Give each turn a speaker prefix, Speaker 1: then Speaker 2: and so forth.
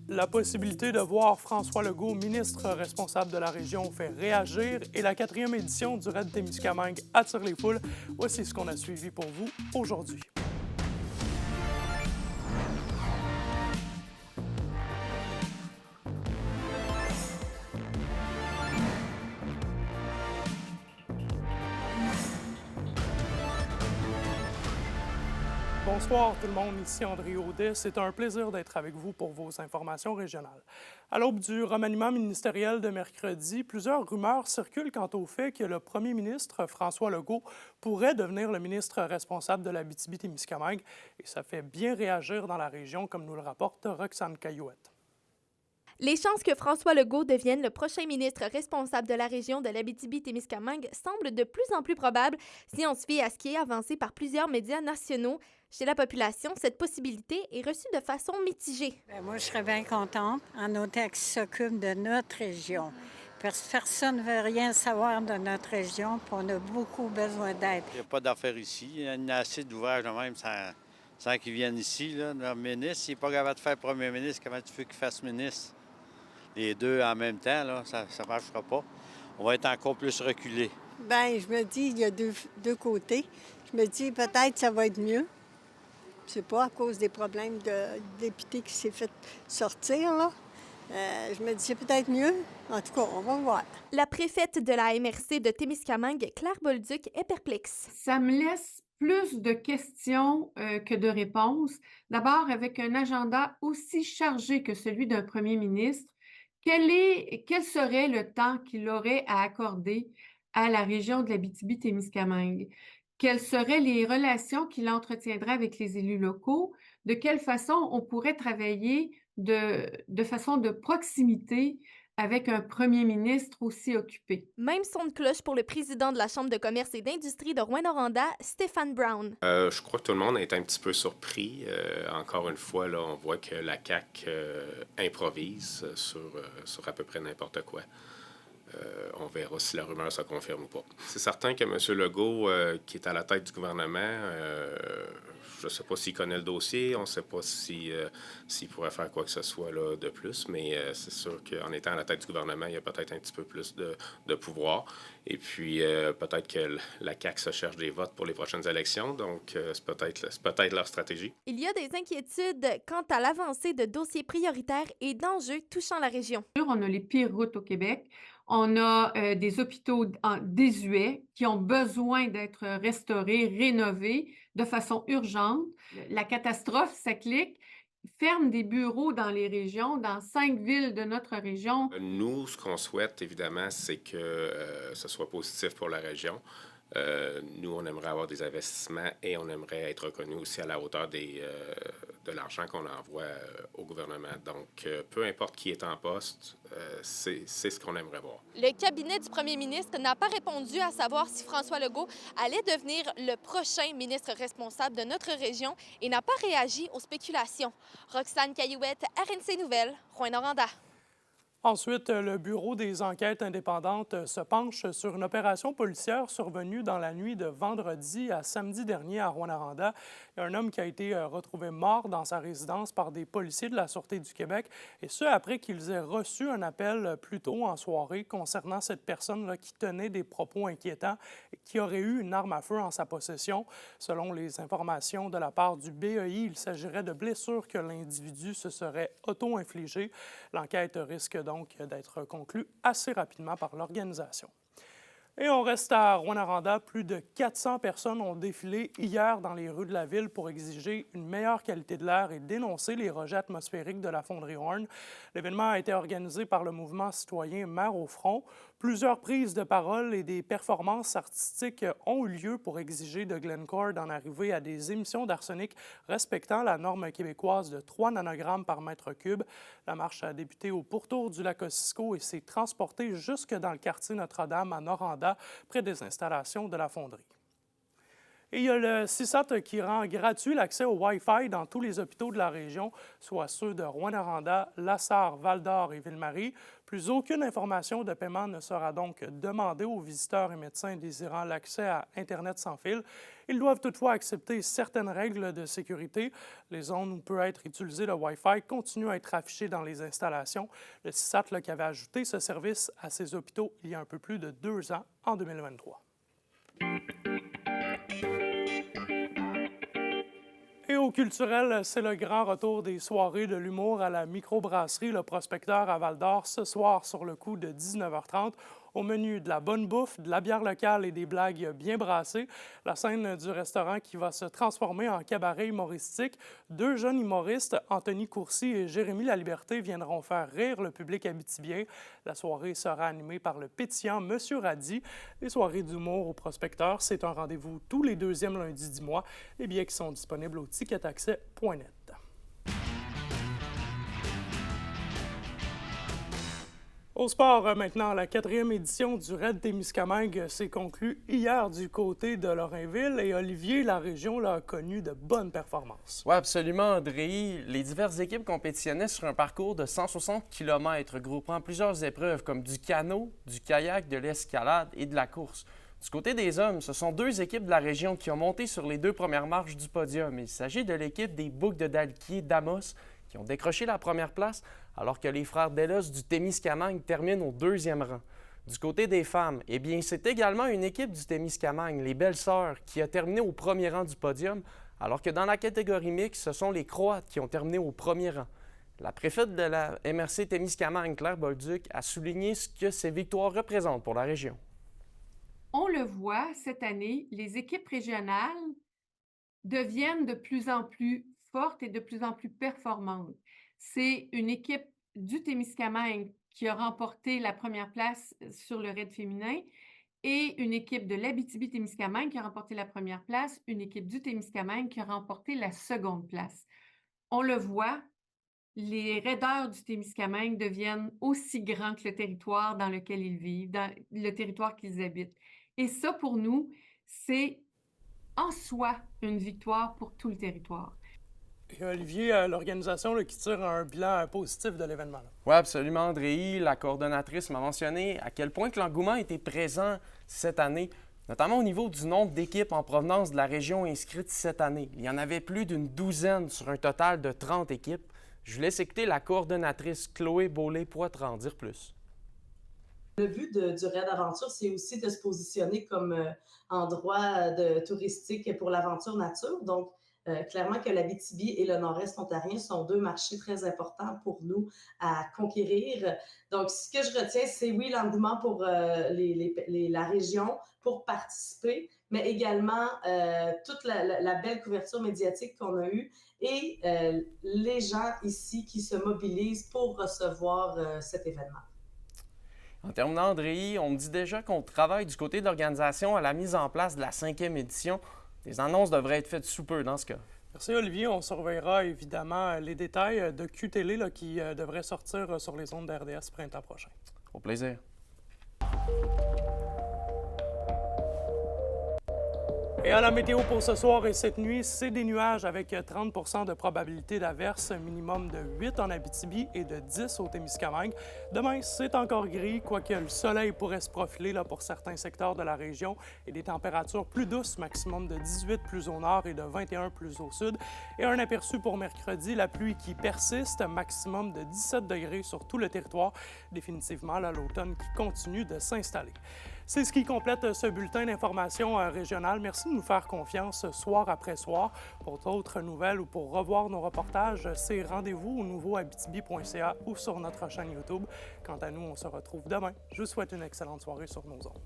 Speaker 1: La possibilité de voir François Legault, ministre responsable de la région, fait réagir et la quatrième édition du Raid Témiscamingue attire les foules. Voici ce qu'on a suivi pour vous aujourd'hui. Bonsoir tout le monde, ici André Audet. C'est un plaisir d'être avec vous pour vos informations régionales. À l'aube du remaniement ministériel de mercredi, plusieurs rumeurs circulent quant au fait que le premier ministre François Legault pourrait devenir le ministre responsable de l'Abitibi-Témiscamingue et ça fait bien réagir dans la région, comme nous le rapporte Roxane Caillouette.
Speaker 2: Les chances que François Legault devienne le prochain ministre responsable de la région de l'Abitibi-Témiscamingue semblent de plus en plus probables si on se fie à ce qui est avancé par plusieurs médias nationaux. Chez la population, cette possibilité est reçue de façon mitigée.
Speaker 3: Bien, moi, je serais bien contente en autant qu'il s'occupe de notre région. Parce que personne ne veut rien savoir de notre région, puis on a beaucoup besoin d'aide.
Speaker 4: Il n'y a pas d'affaires ici. Il y a assez d'ouvrages de même sans qu'ils viennent ici. Là. Le ministre, s'il n'est pas capable de faire premier ministre, comment tu veux qu'il fasse ministre? Les deux en même temps, là, ça ne marchera pas. On va être encore plus reculé.
Speaker 3: Bien, je me dis, il y a deux côtés. Je me dis, peut-être ça va être mieux. C'est pas à cause des problèmes de député qui s'est fait sortir, là. Je me dis, c'est peut-être mieux. En tout cas, on va voir.
Speaker 2: La préfète de la MRC de Témiscamingue, Claire Bolduc, est perplexe.
Speaker 5: Ça me laisse plus de questions que de réponses. D'abord, avec un agenda aussi chargé que celui d'un premier ministre, quel serait le temps qu'il aurait à accorder à la région de l'Abitibi-Témiscamingue? Quelles seraient les relations qu'il entretiendrait avec les élus locaux? De quelle façon on pourrait travailler de façon de proximité avec un premier ministre aussi occupé?
Speaker 2: Même son de cloche pour le président de la Chambre de commerce et d'industrie de Rouyn-Noranda, Stéphane Brown.
Speaker 6: Je crois que tout le monde est un petit peu surpris. Encore une fois, là, on voit que la CAQ improvise sur à peu près n'importe quoi. On verra si la rumeur se confirme ou pas. C'est certain que M. Legault, qui est à la tête du gouvernement, je ne sais pas s'il connaît le dossier, on ne sait pas s'il pourrait faire quoi que ce soit là, de plus, mais c'est sûr qu'en étant à la tête du gouvernement, il y a peut-être un petit peu plus de pouvoir. Et puis, peut-être que la CAQ se cherche des votes pour les prochaines élections, donc c'est peut-être leur stratégie.
Speaker 2: Il y a des inquiétudes quant à l'avancée de dossiers prioritaires et d'enjeux touchant la région.
Speaker 5: On a les pires routes au Québec. On a des hôpitaux désuets qui ont besoin d'être restaurés, rénovés de façon urgente. La catastrophe, ça clique, ferme des bureaux dans les régions, dans 5 villes de notre région.
Speaker 6: Nous, ce qu'on souhaite, évidemment, c'est que ce soit positif pour la région. Nous, on aimerait avoir des investissements et on aimerait être reconnus aussi à la hauteur de l'argent qu'on envoie au gouvernement. Donc, peu importe qui est en poste, c'est ce qu'on aimerait voir.
Speaker 2: Le cabinet du premier ministre n'a pas répondu à savoir si François Legault allait devenir le prochain ministre responsable de notre région et n'a pas réagi aux spéculations. Roxane Caillouette, RNC Nouvelles, Rouyn-Noranda.
Speaker 1: Ensuite, le Bureau des enquêtes indépendantes se penche sur une opération policière survenue dans la nuit de vendredi à samedi dernier à Rouyn-Noranda. Il y a un homme qui a été retrouvé mort dans sa résidence par des policiers de la Sûreté du Québec, et ce, après qu'ils aient reçu un appel plus tôt en soirée concernant cette personne-là qui tenait des propos inquiétants et qui aurait eu une arme à feu en sa possession. Selon les informations de la part du BEI, il s'agirait de blessures que l'individu se serait auto-infligées. L'enquête risque donc d'être conclu assez rapidement par l'organisation. Et on reste à Rouyn-Noranda. Plus de 400 personnes ont défilé hier dans les rues de la ville pour exiger une meilleure qualité de l'air et dénoncer les rejets atmosphériques de la fonderie Horn. L'événement a été organisé par le mouvement citoyen Mer au front. Plusieurs prises de parole et des performances artistiques ont eu lieu pour exiger de Glencore d'en arriver à des émissions d'arsenic respectant la norme québécoise de 3 nanogrammes par mètre cube. La marche a débuté au pourtour du lac Ossisco et s'est transportée jusque dans le quartier Notre-Dame à Noranda, près des installations de la fonderie. Et il y a le CISAT qui rend gratuit l'accès au Wi-Fi dans tous les hôpitaux de la région, soit ceux de Rouyn-Noranda, Lassar, Val-d'Or et Ville-Marie. Plus aucune information de paiement ne sera donc demandée aux visiteurs et médecins désirant l'accès à Internet sans fil. Ils doivent toutefois accepter certaines règles de sécurité. Les zones où peut être utilisé le Wi-Fi continuent à être affichées dans les installations. Le CISAT qui avait ajouté ce service à ses hôpitaux il y a un peu plus de 2 ans, en 2023. Et au culturel, c'est le grand retour des soirées de l'humour à la microbrasserie Le Prospecteur à Val-d'Or ce soir sur le coup de 19h30. Au menu, de la bonne bouffe, de la bière locale et des blagues bien brassées. La scène du restaurant qui va se transformer en cabaret humoristique. 2 jeunes humoristes, Anthony Courcy et Jérémy Laliberté, viendront faire rire le public abitibien. La soirée sera animée par le pétillant Monsieur Radis. Les soirées d'humour au Prospecteur, c'est un rendez-vous tous les 2e lundis du mois. Les billets qui sont disponibles au ticketaccès.net. Au sport, maintenant, la 4e édition du Raid Témiscamingue s'est conclue hier du côté de Lorrainville et Olivier, la région, a connu de bonnes performances.
Speaker 7: Oui, absolument, André. Les diverses équipes compétitionnaient sur un parcours de 160 km, regroupant plusieurs épreuves comme du canot, du kayak, de l'escalade et de la course. Du côté des hommes, ce sont 2 équipes de la région qui ont monté sur les 2 premières marches du podium. Il s'agit de l'équipe des Boucs de Dalquier d'Amos qui ont décroché la première place, alors que les frères Delos du Témiscamingue terminent au 2e rang. Du côté des femmes, eh bien, c'est également une équipe du Témiscamingue, les Belles-Sœurs, qui a terminé au 1er rang du podium, alors que dans la catégorie mixte, ce sont les Croates qui ont terminé au 1er rang. La préfète de la MRC Témiscamingue, Claire Bolduc, a souligné ce que ces victoires représentent pour la région.
Speaker 5: On le voit, cette année, les équipes régionales deviennent de plus en plus fortes et de plus en plus performantes. C'est une équipe du Témiscamingue qui a remporté la première place sur le raid féminin et une équipe de l'Abitibi-Témiscamingue qui a remporté la première place, une équipe du Témiscamingue qui a remporté la seconde place. On le voit, les raideurs du Témiscamingue deviennent aussi grands que le territoire dans lequel ils vivent, dans le territoire qu'ils habitent. Et ça, pour nous, c'est en soi une victoire pour tout le territoire.
Speaker 1: Et Olivier, l'organisation qui tire un bilan positif de l'événement.
Speaker 7: Oui, absolument, André. La coordonnatrice m'a mentionné à quel point que l'engouement était présent cette année, notamment au niveau du nombre d'équipes en provenance de la région inscrites cette année. Il y en avait plus d'une douzaine sur un total de 30 équipes. Je vous laisse écouter la coordonnatrice Chloé Beaulé-Poitras en dire plus.
Speaker 8: Le but du Raid Aventure, c'est aussi de se positionner comme endroit touristique pour l'aventure nature. Donc, clairement que l'Abitibi et le Nord-Est ontarien sont 2 marchés très importants pour nous à conquérir. Donc, ce que je retiens, c'est oui, l'engouement pour la région pour participer, mais également toute la belle couverture médiatique qu'on a eue et les gens ici qui se mobilisent pour recevoir cet événement.
Speaker 7: En terminant, André, on me dit déjà qu'on travaille du côté de l'organisation à la mise en place de la 5e édition. Des annonces devraient être faites sous peu dans ce cas.
Speaker 1: Merci Olivier. On surveillera évidemment les détails de QTélé qui devrait sortir sur les ondes d'RDS printemps prochain.
Speaker 7: Au plaisir.
Speaker 1: Et à la météo pour ce soir et cette nuit, c'est des nuages avec 30 % de probabilité d'averse, minimum de 8 en Abitibi et de 10 au Témiscamingue. Demain, c'est encore gris, quoique le soleil pourrait se profiler pour certains secteurs de la région et des températures plus douces, maximum de 18 plus au nord et de 21 plus au sud. Et un aperçu pour mercredi, la pluie qui persiste, maximum de 17 degrés sur tout le territoire. Définitivement, l'automne qui continue de s'installer. C'est ce qui complète ce bulletin d'information régionale. Merci de nous faire confiance soir après soir. Pour d'autres nouvelles ou pour revoir nos reportages, c'est rendez-vous au nouveauabitibi.ca ou sur notre chaîne YouTube. Quant à nous, on se retrouve demain. Je vous souhaite une excellente soirée sur nos ondes.